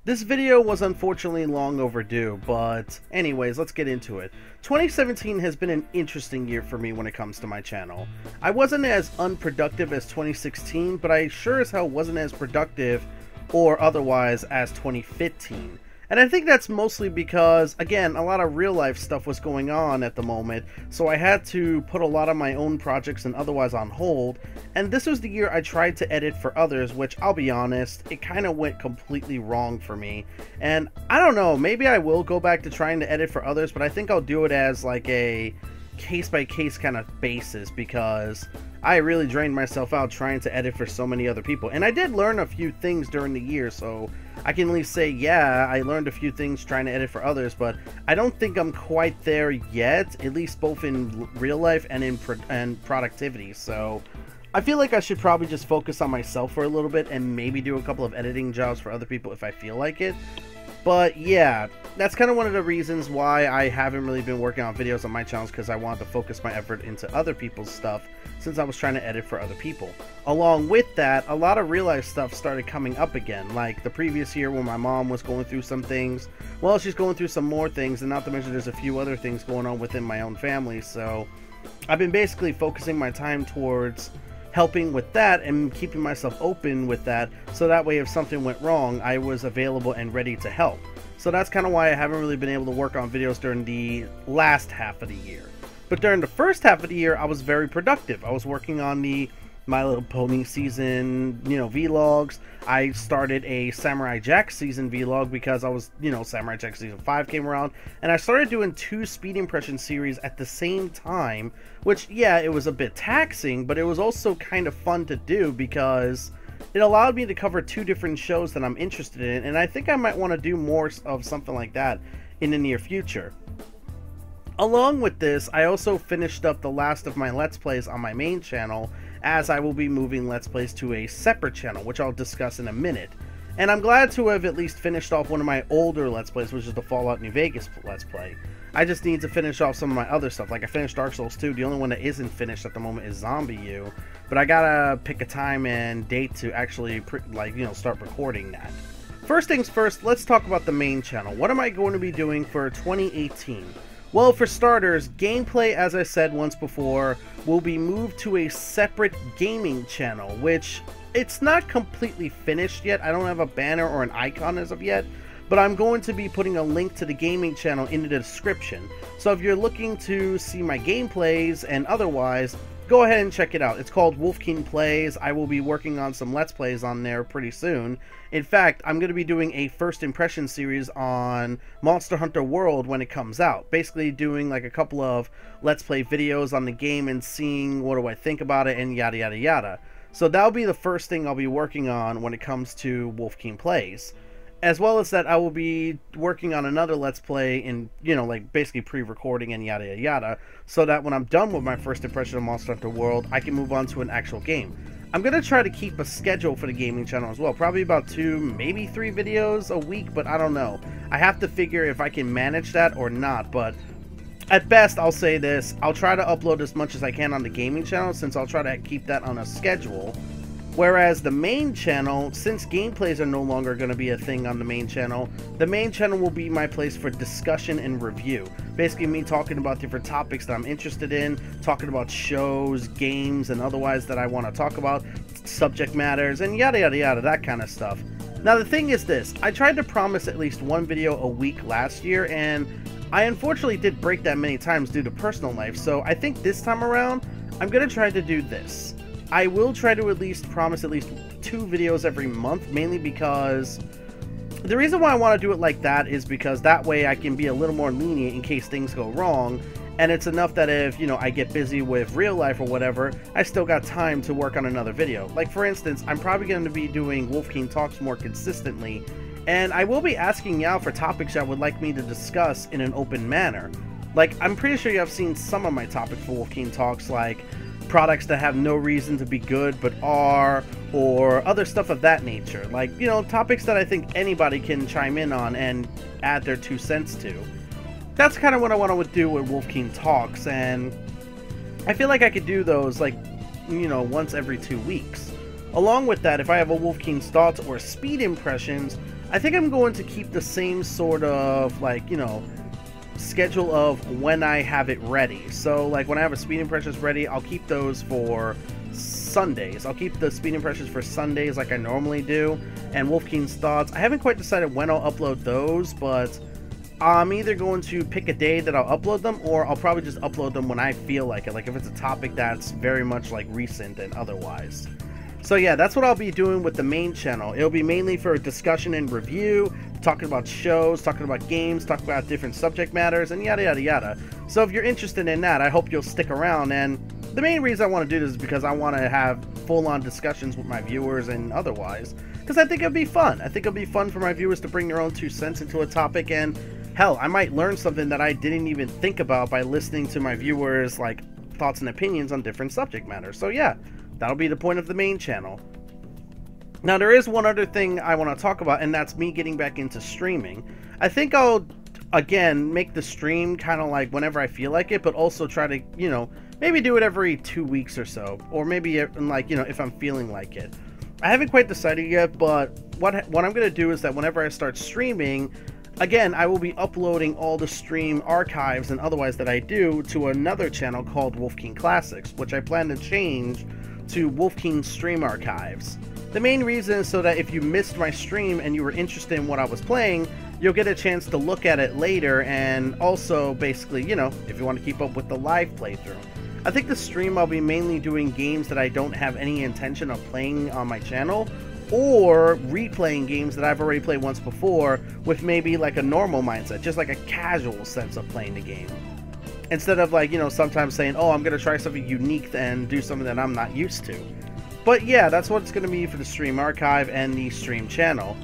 This video was unfortunately long overdue, but anyways, let's get into it. 2017 has been an interesting year for me when it comes to my channel. I wasn't as unproductive as 2016, but I sure as hell wasn't as productive or otherwise as 2015. And I think that's mostly because, again, a lot of real life stuff was going on at the moment, so I had to put a lot of my own projects and otherwise on hold, and this was the year I tried to edit for others, which, I'll be honest, it kind of went completely wrong for me. And I don't know, maybe I will go back to trying to edit for others, but I think I'll do it as like a case-by-case kind of basis, because I really drained myself out trying to edit for so many other people. And I did learn a few things during the year, so I can at least say, yeah, I learned a few things trying to edit for others, but I don't think I'm quite there yet, at least both in real life and in productivity. So I feel like I should probably just focus on myself for a little bit and maybe do a couple of editing jobs for other people if I feel like it. But yeah, that's kind of one of the reasons why I haven't really been working on videos on my channels, because I wanted to focus my effort into other people's stuff since I was trying to edit for other people. Along with that, a lot of real life stuff started coming up again, like the previous year when my mom was going through some things. Well, she's going through some more things, and not to mention there's a few other things going on within my own family, so I've been basically focusing my time towards helping with that and keeping myself open with that, so that way if something went wrong, I was available and ready to help. So that's kind of why I haven't really been able to work on videos during the last half of the year. But during the first half of the year, I was very productive. I was working on the My Little Pony season, vlogs. I started a Samurai Jack season vlog because I was, Samurai Jack season 5 came around, and I started doing 2 speed impression series at the same time, which, yeah, it was a bit taxing, but it was also kind of fun to do because it allowed me to cover 2 different shows that I'm interested in, and I think I might want to do more of something like that in the near future. Along with this, I also finished up the last of my Let's Plays on my main channel, as I will be moving Let's Plays to a separate channel, which I'll discuss in a minute. And I'm glad to have at least finished off one of my older Let's Plays, which is the Fallout New Vegas Let's Play. I just need to finish off some of my other stuff, like I finished Dark Souls 2, the only one that isn't finished at the moment is Zombie U, but I gotta pick a time and date to actually, start recording that. First things first, let's talk about the main channel. What am I going to be doing for 2018? Well, for starters, gameplay, as I said once before, will be moved to a separate gaming channel, which it's not completely finished yet. I don't have a banner or an icon as of yet, but I'm going to be putting a link to the gaming channel in the description. So if you're looking to see my gameplays and otherwise, go ahead and check it out. It's called Wolfkeen Plays. I will be working on some Let's Plays on there pretty soon. In fact, I'm going to be doing a first impression series on Monster Hunter World when it comes out. Basically doing like a couple of Let's Play videos on the game and seeing what do I think about it and yada yada yada. So that'll be the first thing I'll be working on when it comes to Wolfkeen Plays. As well as that, I will be working on another Let's Play in, basically pre-recording and yada yada yada, so that when I'm done with my first impression of Monster Hunter World, I can move on to an actual game. I'm going to try to keep a schedule for the gaming channel as well, probably about 2, maybe 3 videos a week, but I don't know. I have to figure if I can manage that or not, but at best, I'll say this, I'll try to upload as much as I can on the gaming channel, since I'll try to keep that on a schedule. Whereas the main channel, since gameplays are no longer going to be a thing on the main channel will be my place for discussion and review. Basically me talking about different topics that I'm interested in, talking about shows, games, and otherwise that I want to talk about, subject matters, and yada yada yada, that kind of stuff. Now the thing is this, I tried to promise at least 1 video a week last year, and I unfortunately did break that many times due to personal life, so I think this time around, I'm going to try to do this. I will try to at least promise at least 2 videos every month, mainly because the reason why I want to do it like that is because that way I can be a little more lenient in case things go wrong, and it's enough that if, I get busy with real life or whatever, I still got time to work on another video. Like for instance, I'm probably going to be doing Wolfkeen Talks more consistently, and I will be asking y'all for topics y'all would like me to discuss in an open manner. Like, I'm pretty sure you have seen some of my topics for Wolfkeen Talks, like products that have no reason to be good but are, or other stuff of that nature. Like, topics that I think anybody can chime in on and add their 2 cents to. That's kind of what I want to do with Wolfkeen Talks, and I feel like I could do those, like, once every 2 weeks. Along with that, if I have a Wolfkeen's thoughts or speed impressions, I think I'm going to keep the same sort of, like, you know, schedule of when I have it ready. So, like, when I have a Speed Impressions ready, I'll keep those for Sundays. I'll keep the Speed Impressions for Sundays like I normally do. And Wolfkeen's Thoughts, I haven't quite decided when I'll upload those, but I'm either going to pick a day that I'll upload them, or I'll probably just upload them when I feel like it, like if it's a topic that's very much like recent and otherwise. So yeah, that's what I'll be doing with the main channel. It'll be mainly for discussion and review, talking about shows, talking about games, talking about different subject matters, and yada yada yada. So if you're interested in that, I hope you'll stick around. And the main reason I want to do this is because I want to have full-on discussions with my viewers and otherwise, because I think it'll be fun. I think it'll be fun for my viewers to bring their own 2 cents into a topic, and hell, I might learn something that I didn't even think about by listening to my viewers' like thoughts and opinions on different subject matters. So yeah, that'll be the point of the main channel. Now there is one other thing I want to talk about, and that's me getting back into streaming. I think I'll again make the stream kind of like whenever I feel like it, but also try to, you know, maybe do it every 2 weeks or so, or maybe like, you know, if I'm feeling like it. I haven't quite decided yet, but what I'm gonna do is that whenever I start streaming, again, I will be uploading all the stream archives and otherwise that I do to another channel called Wolfkeen Classics, which I plan to change to Wolfkeen Stream Archives. The main reason is so that if you missed my stream and you were interested in what I was playing, you'll get a chance to look at it later, and also basically, you know, if you want to keep up with the live playthrough. I think the stream I'll be mainly doing games that I don't have any intention of playing on my channel, or replaying games that I've already played once before with maybe like a normal mindset, just like a casual sense of playing the game. Instead of, like, you know, sometimes saying, oh, I'm going to try something unique and do something that I'm not used to. But yeah, that's what it's going to be for the stream archive and the stream channel.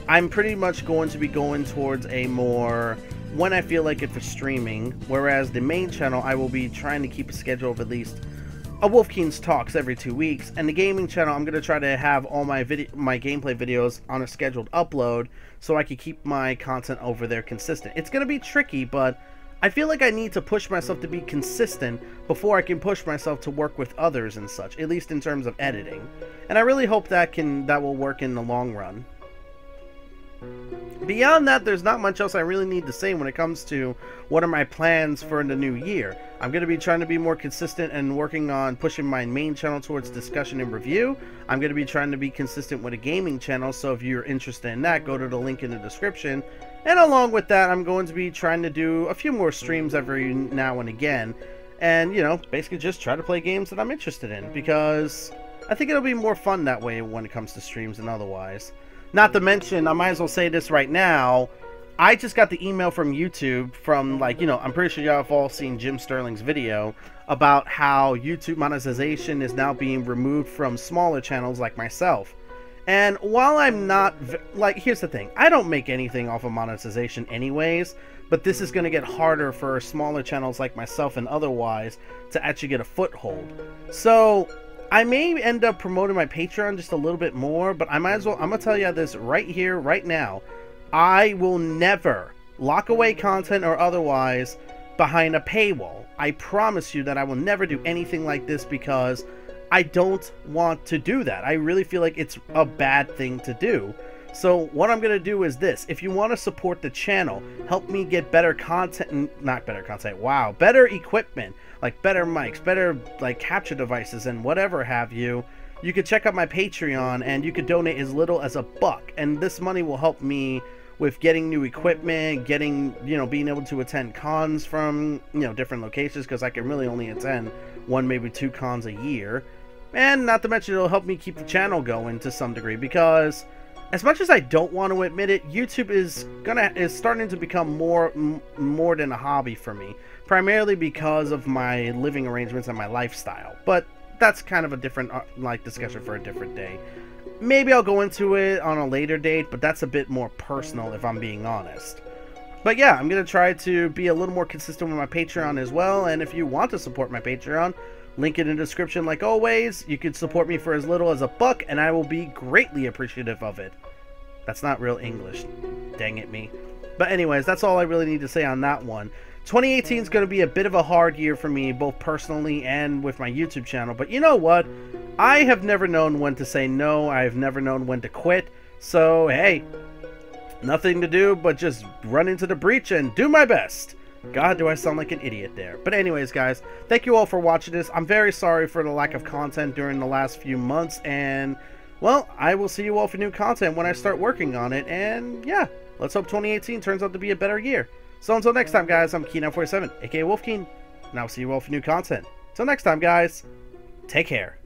I'm pretty much going to be going towards a more when I feel like it for streaming, whereas the main channel I will be trying to keep a schedule of at least a Wolfkeen's Talks every 2 weeks, and the gaming channel I'm going to try to have all my gameplay videos on a scheduled upload so I can keep my content over there consistent. It's going to be tricky, but I feel like I need to push myself to be consistent before I can push myself to work with others and such, at least in terms of editing. And I really hope that will work in the long run. Beyond that, there's not much else I really need to say when it comes to what are my plans for the new year. I'm going to be trying to be more consistent and working on pushing my main channel towards discussion and review. I'm going to be trying to be consistent with a gaming channel, so if you're interested in that, go to the link in the description. And along with that, I'm going to be trying to do a few more streams every now and again. And, you know, basically just try to play games that I'm interested in, because I think it'll be more fun that way when it comes to streams and otherwise. Not to mention, I might as well say this right now, I just got the email from YouTube from, like, you know, I'm pretty sure y'all have all seen Jim Sterling's video about how YouTube monetization is now being removed from smaller channels like myself. And while I'm not, like, here's the thing, I don't make anything off of monetization anyways, but this is going to get harder for smaller channels like myself and otherwise to actually get a foothold. So I may end up promoting my Patreon just a little bit more, but I might as well, I'm going to tell you this right here, right now. I will never lock away content or otherwise behind a paywall. I promise you that I will never do anything like this, because I don't want to do that. I really feel like it's a bad thing to do. So what I'm going to do is this. If you want to support the channel, help me get better content, not better content, wow, better equipment, like better mics, better like capture devices and whatever have you, you could check out my Patreon and you could donate as little as $1, and this money will help me with getting new equipment, getting, you know, being able to attend cons from, you know, different locations, because I can really only attend 1, maybe 2 cons a year. And not to mention, it'll help me keep the channel going to some degree, because as much as I don't want to admit it, YouTube is starting to become more than a hobby for me, primarily because of my living arrangements and my lifestyle. But that's kind of a different like discussion for a different day. Maybe I'll go into it on a later date, but that's a bit more personal if I'm being honest. But yeah, I'm going to try to be a little more consistent with my Patreon as well, and if you want to support my Patreon, link in the description like always. You can support me for as little as $1, and I will be greatly appreciative of it. That's not real English, dang it me. But anyways, that's all I really need to say on that one. 2018 is going to be a bit of a hard year for me, both personally and with my YouTube channel. But you know what? I have never known when to say no. I've never known when to quit. So, hey, Nothing to do but just run into the breach and do my best. God, do I sound like an idiot there. But anyways, guys, thank you all for watching this. I'm very sorry for the lack of content during the last few months, and, well, I will see you all for new content when I start working on it, and, yeah, let's hope 2018 turns out to be a better year. So until next time, guys, I'm Keen947, aka Wolfkeen, and I'll see you all for new content. Until next time, guys, take care.